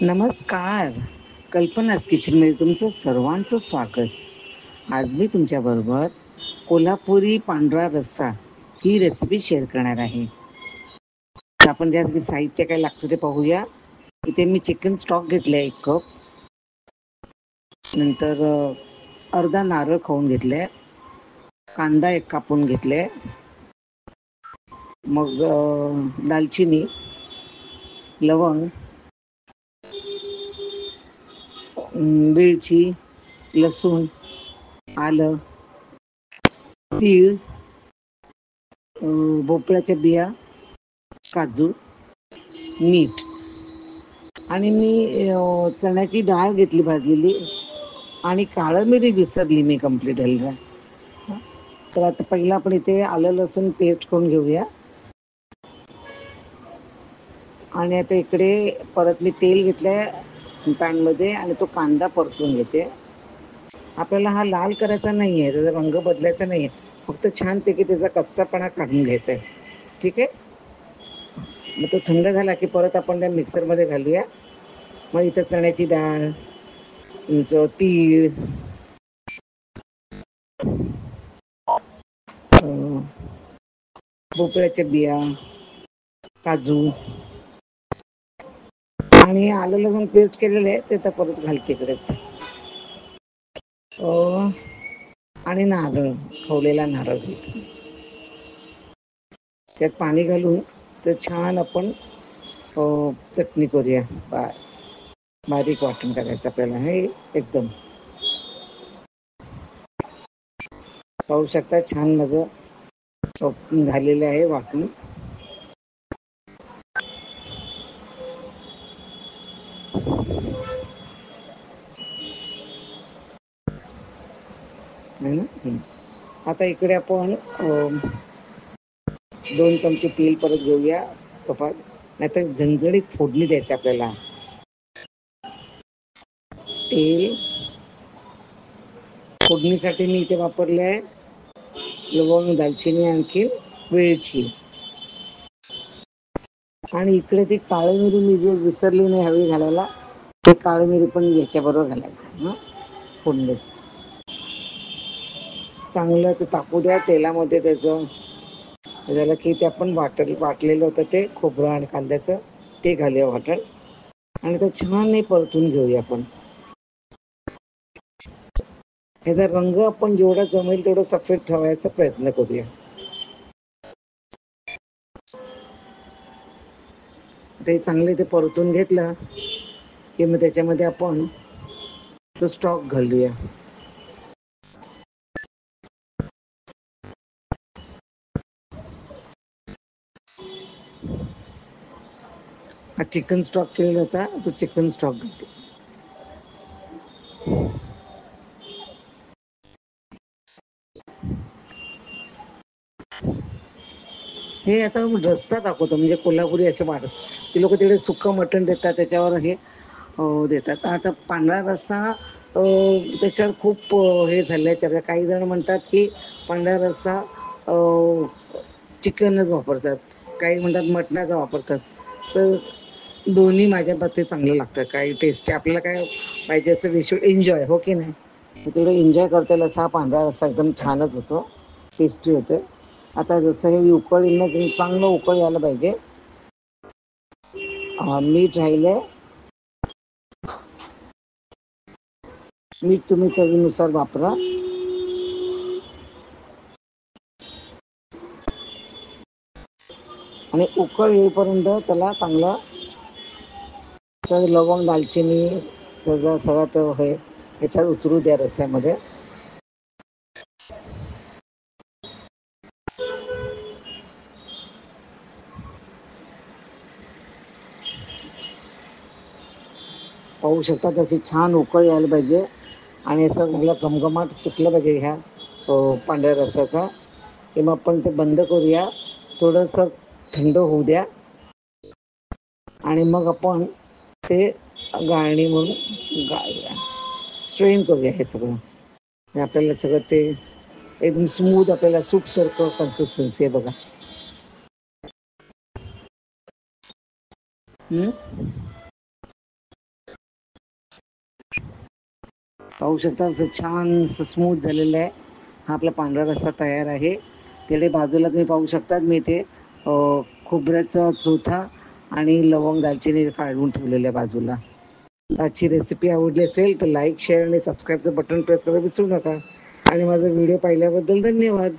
नमस्कार. कल्पनाच किचनमध्ये तुमचं सर्वांचं स्वागत. आज मी तुमच्याबरोबर कोल्हापुरी पांढरा रस्सा ही रेसिपी शेअर करणार आहे. तर आपण त्यासाठी साहित्य काय लागतं ते पाहूया. इथे मी चिकन स्टॉक घेतला आहे 1 कप. नंतर अर्धा नारळ खाऊन घेतलाय. कांदा 1 कापून घेतलाय. मग दालचिनी, लवंग, वेलची, लसूण, आलं, तीळ, भोपळ्याच्या बिया, काजू, मीठ आणि मी चण्याची डाळ घेतली भाजलेली आणि काळं मिरी विसरली मी कंप्लीट घालायला. तर आता पहिला आपण इथे आलं लसूण पेस्ट करून घेऊया. आणि आता इकडे परत मी तेल घेतलंय पॅनमध्ये आणि तो कांदा परतून घेते. आपल्याला हा लाल करायचा नाही आहे, त्याचा रंग बदलायचा नाही आहे, फक्त छानपैकी त्याचा कच्चापणा काढून घ्यायचा आहे. ठीक आहे. मग तो थंड झाला की परत आपण त्या मिक्सरमध्ये घालूया. मग इथं चण्याची डाळ, तीळ, भोपळ्याच्या बिया, काजू आणि आलं लसूण पेस्ट केलेलं आहे ते तर परत घालते इकडेच. आणि नारळ, खवलेला नारळ घालते. त्यात पाणी घालून तर छान आपण चटणी करूया. बारीक वाटण करायचं आपल्याला हे एकदम. पाहू शकता छान माझं झालेलं आहे वाटून. है ना. आता इकडे आपण 2 चमचे तेल परत घेऊया कपात. नाहीतर झणझणीत फोडणी द्यायची आपल्याला. तेल फोडणीसाठी मी इथे वापरले आहे लवंग, दालचिनी, आणखी वेलची. आणि इकडे ती काळी मिरी मी जे विसरली नाही हवी घालायला, ते काळी मिरी पण याच्याबरोबर घालायचं. फोडणीत चांगलं ते तापू द्या तेलामध्ये. त्याचं झालं की ते आपण वाटलेलं होतं ते खोबरं आणि कांद्याचं ते घालूया वाटण आणि ते छान परतून घेऊया आपण. त्याचा रंग आपण जेवढा जमेल तेवढा सफेद ठेवायचा प्रयत्न करूया. ते चांगले ते परतून घेतलं की मग त्याच्यामध्ये आपण तो स्टॉक घालूया. हा चिकन स्टॉक केलेला होता तो चिकन स्टॉक घालते. हे आता रस्सा दाखवतो म्हणजे कोल्हापुरी असे वाटत. ते लोक तिकडे सुक्कं मटण देतात त्याच्यावर हे देतात. आता पांढरा रस्सा त्याच्यावर खूप हे झालं. काही जण म्हणतात की पांढरा रस्सा चिकनच वापरतात, काही म्हणतात मटणाचा वापरतात. तर दोन्ही माझ्या बाबतीत चांगलं लागतं. काही टेस्टी आपल्याला काय पाहिजे असं विशुअल एन्जॉय, हो की नाही. तेवढं एन्जॉय करता येईल असा पांढरा रस्सा एकदम छानच होतो, टेस्टी होते. आता जसं हे उकळ येईल ना, चांगलं उकळ यायला पाहिजे. मीठ राहिलंय. मीठ तुम्ही चवीनुसार वापरा. आणि उकळ येईपर्यंत त्याला चांगलं लवंग, दालचिनी त्याचा सगळा तो हे ह्याच्यात उतरू द्या रस्स्यामध्ये. पाहू शकता त्याची छान उकळ यायला पाहिजे आणि असं मला घमघमाट सुटलं पाहिजे ह्या पांढऱ्या रस्स्याचा. की मग आपण ते बंद करूया, थोडंसं थंड होऊ द्या आणि मग आपण ते गाळणी म्हणून गाळूया, स्ट्रेन करूया हे सगळं. आपल्याला सगळं ते एकदम स्मूथ आपल्याला सूपसारखं कन्सिस्टन्सी आहे बघा. पाहू शकता असं छान स्मूथ झालेलं आहे. हा आपला पांढरा रस्सा तयार आहे. तिकडे बाजूला तुम्ही पाहू शकता मी इथे खोबऱ्याचा चोथा आणि लवंग दालचिनी काढून ठेवलेल्या बाजूला. आजची रेसिपी आवडली असेल तर लाईक शेअर आणि सबस्क्राईबचं बटन प्रेस करायला विसरू नका. आणि माझा व्हिडिओ पाहिल्याबद्दल धन्यवाद.